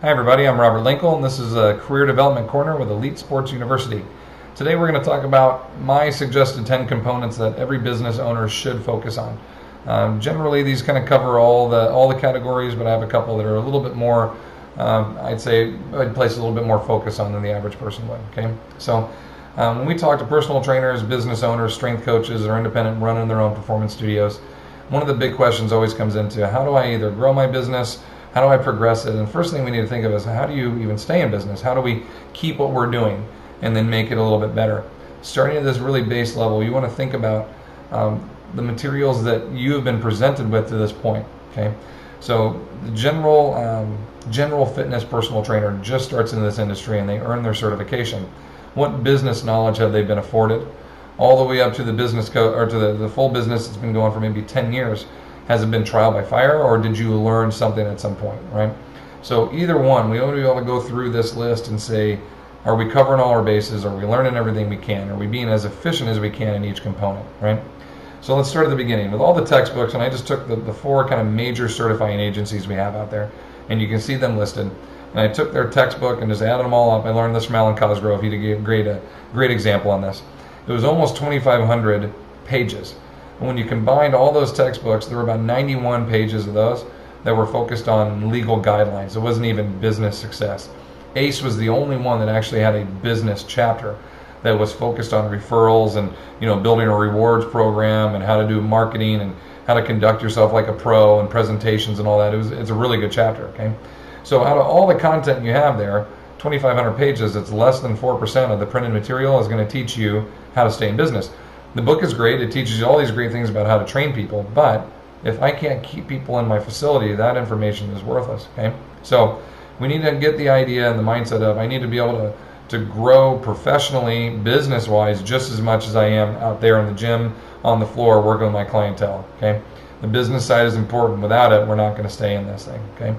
Hi everybody, I'm Robert Linkul, and this is a Career Development Corner with Elite Sports University. Today we're going to talk about my suggested 10 components that every business owner should focus on. Generally, these kind of cover all the categories, but I have a couple that are a little bit more, I'd place a little bit more focus on than the average person would. Okay, so when we talk to personal trainers, business owners, strength coaches, or independent running their own performance studios, one of the big questions always comes into how do I either grow my business, how do I progress it? And the first thing we need to think of is how do you even stay in business? How do we keep what we're doing and then make it a little bit better? Starting at this really base level, you want to think about the materials that you have been presented with to this point. Okay, so the general fitness personal trainer just starts in this industry and they earn their certification. What business knowledge have they been afforded? All the way up to the business or to the full business that's been going for maybe 10 years. Has it been trial by fire, or did you learn something at some point, right? So either one, we want to be able to go through this list and say, are we covering all our bases? Are we learning everything we can? Are we being as efficient as we can in each component, right? So let's start at the beginning. With all the textbooks, and I just took the four kind of major certifying agencies we have out there, and you can see them listed. And I took their textbook and just added them all up. I learned this from Alan Cosgrove. He gave a great example on this. It was almost 2,500 pages. And when you combined all those textbooks, there were about 91 pages of those that were focused on legal guidelines. It wasn't even business success. ACE was the only one that actually had a business chapter that was focused on referrals and building a rewards program and how to do marketing and how to conduct yourself like a pro and presentations and all that. It's a really good chapter. Okay, so out of all the content you have there, 2,500 pages, it's less than 4% of the printed material is going to teach you how to stay in business. The book is great. It teaches you all these great things about how to train people, but if I can't keep people in my facility, that information is worthless. Okay, so we need to get the idea and the mindset of I need to be able to grow professionally, business-wise, just as much as I am out there in the gym, on the floor, working with my clientele. Okay, the business side is important. Without it, we're not going to stay in this thing. Okay,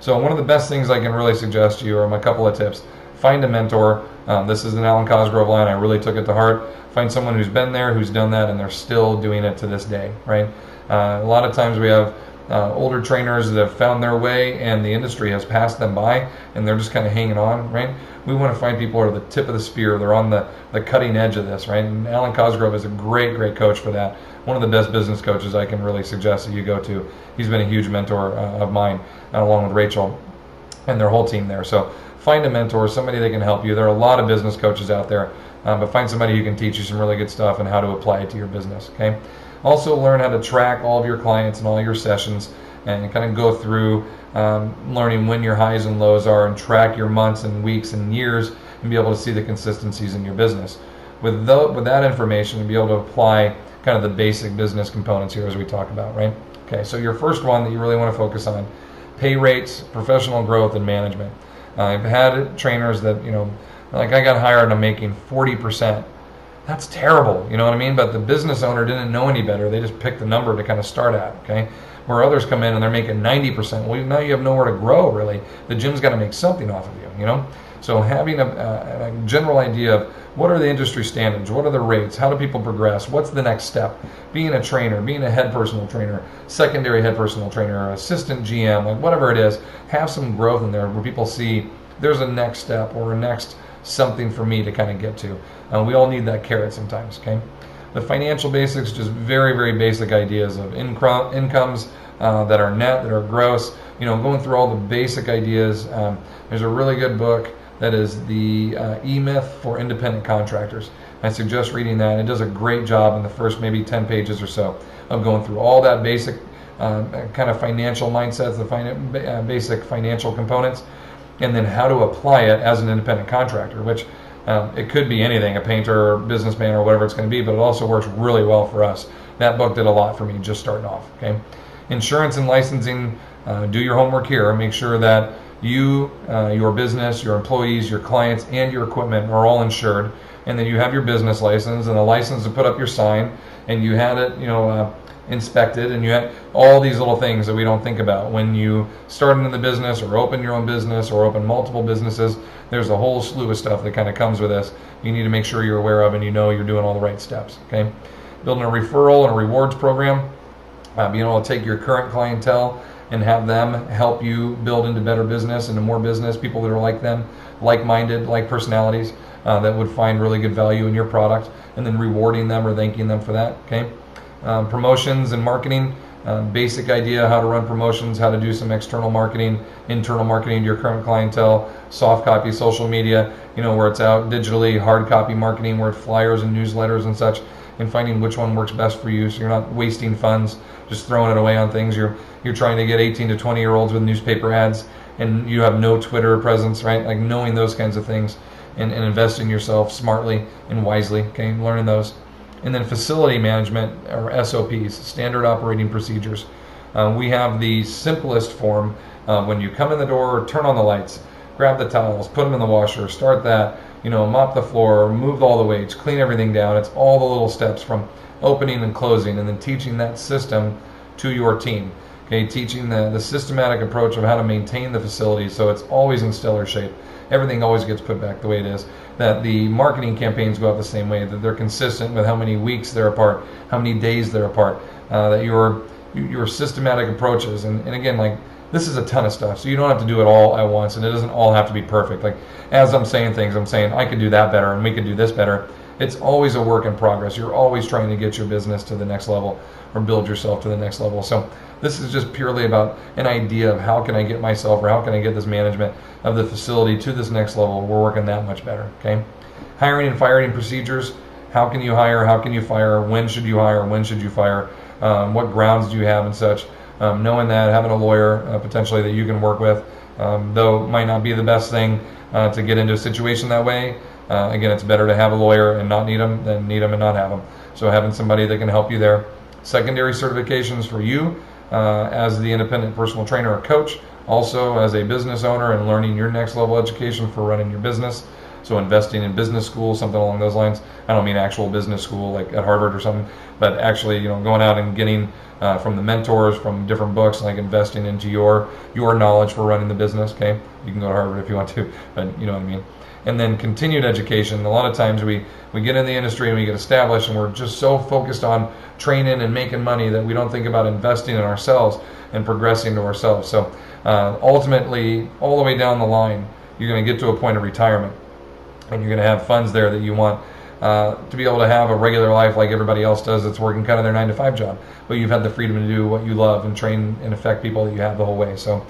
so one of the best things I can really suggest to you are a couple of tips. Find a mentor. This is an Alan Cosgrove line. I really took it to heart. Find someone who's been there, who's done that, and they're still doing it to this day, right? A lot of times we have older trainers that have found their way and the industry has passed them by and they're just kind of hanging on, right? We want to find people who are the tip of the spear. They're on the cutting edge of this, right? And Alan Cosgrove is a great coach for that. One of the best business coaches I can really suggest that you go to. He's been a huge mentor of mine, along with Rachel and their whole team there. So find a mentor, somebody that can help you. There are a lot of business coaches out there, but find somebody who can teach you some really good stuff and how to apply it to your business. Okay. Also learn how to track all of your clients and all your sessions and kind of go through learning when your highs and lows are and track your months and weeks and years and be able to see the consistencies in your business. With that information, and be able to apply kind of the basic business components here as we talk about, right? Okay, so your first one that you really want to focus on, pay rates, professional growth, and management. I've had trainers that, like I got hired and I'm making 40%. That's terrible, you know what I mean? But the business owner didn't know any better. They just picked the number to kind of start at, okay? Where others come in and they're making 90%. Well, now you have nowhere to grow, really. The gym's got to make something off of you, So having a general idea of what are the industry standards, what are the rates, how do people progress, what's the next step? Being a trainer, being a head personal trainer, secondary head personal trainer, assistant GM, like whatever it is, have some growth in there where people see there's a next step or a next something for me to kind of get to. We all need that carrot sometimes, okay? The financial basics, just very basic ideas of incomes that are net, that are gross, going through all the basic ideas. There's a really good book that is the E-Myth for Independent Contractors. I suggest reading that. It does a great job in the first maybe 10 pages or so of going through all that basic kind of financial mindsets, the basic financial components, and then how to apply it as an independent contractor, which it could be anything, a painter or businessman or whatever it's going to be, but it also works really well for us. That book did a lot for me just starting off. Okay, insurance and licensing, do your homework here. Make sure that you, your business, your employees, your clients, and your equipment are all insured, and then you have your business license and the license to put up your sign, and you had it, inspected, and you had all these little things that we don't think about when you start into the business or open your own business or open multiple businesses. There's a whole slew of stuff that kind of comes with this. You need to make sure you're aware of and you're doing all the right steps. Okay, building a referral and a rewards program, being able to take your current clientele and have them help you build into better business, into more business, people that are like them, like-minded, like personalities, that would find really good value in your product, and then rewarding them or thanking them for that. Okay. Promotions and marketing, basic idea how to run promotions, how to do some external marketing, internal marketing to your current clientele, soft copy, social media, where it's out digitally, hard copy marketing, where it's flyers and newsletters and such, and finding which one works best for you, so you're not wasting funds just throwing it away on things. You're trying to get 18 to 20 year olds with newspaper ads, and you have no Twitter presence, right? Like knowing those kinds of things, and investing in yourself smartly and wisely. Okay, learning those. And then facility management, or SOPs, standard operating procedures. We have the simplest form. When you come in the door, turn on the lights, grab the towels, put them in the washer, start that, mop the floor, move all the weights, clean everything down. It's all the little steps from opening and closing, and then teaching that system to your team. Okay, teaching the systematic approach of how to maintain the facility so it's always in stellar shape. Everything always gets put back the way it is. That the marketing campaigns go out the same way, that they're consistent with how many weeks they're apart, how many days they're apart, that your systematic approaches, and again, like, this is a ton of stuff, so you don't have to do it all at once, and it doesn't all have to be perfect. Like, as I'm saying things, I'm saying I could do that better, and we could do this better. It's always a work in progress. You're always trying to get your business to the next level, or build yourself to the next level. So this is just purely about an idea of how can I get myself, or how can I get this management of the facility to this next level. We're working that much better. Okay, hiring and firing procedures. How can you hire? How can you fire? When should you hire? When should you fire? What grounds do you have and such? Knowing that, having a lawyer potentially that you can work with, though might not be the best thing to get into a situation that way. Again, it's better to have a lawyer and not need them than need them and not have them. So having somebody that can help you there. Secondary certifications for you as the independent personal trainer or coach, also as a business owner and learning your next level education for running your business. So investing in business school, something along those lines. I don't mean actual business school like at Harvard or something, but actually, going out and getting from the mentors, from different books, like investing into your knowledge for running the business. Okay, you can go to Harvard if you want to, but you know what I mean. And then continued education. A lot of times we get in the industry and we get established, and we're just so focused on training and making money that we don't think about investing in ourselves and progressing to ourselves. So ultimately, all the way down the line, you're going to get to a point of retirement, and you're going to have funds there that you want to be able to have a regular life like everybody else does that's working kind of their 9-to-5 job. But you've had the freedom to do what you love and train and affect people that you have the whole way. So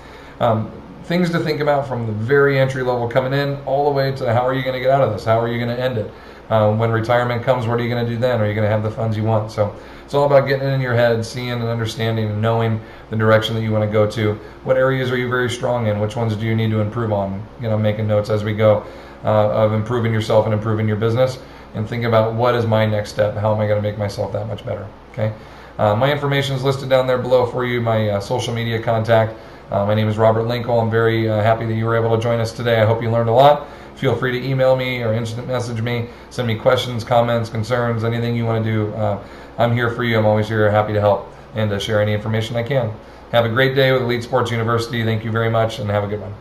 things to think about from the very entry level coming in all the way to how are you going to get out of this? How are you going to end it? When retirement comes, what are you going to do then? Are you going to have the funds you want? So it's all about getting it in your head, seeing and understanding and knowing the direction that you want to go to. What areas are you very strong in? Which ones do you need to improve on? Making notes as we go of improving yourself and improving your business, and think about what is my next step? How am I going to make myself that much better? Okay. My information is listed down there below for you, my social media contact. My name is Robert Linkul. I'm very happy that you were able to join us today. I hope you learned a lot. Feel free to email me or instant message me. Send me questions, comments, concerns, anything you want to do. I'm here for you. I'm always here, happy to help and share any information I can. Have a great day with Elite Sports University. Thank you very much, and have a good one.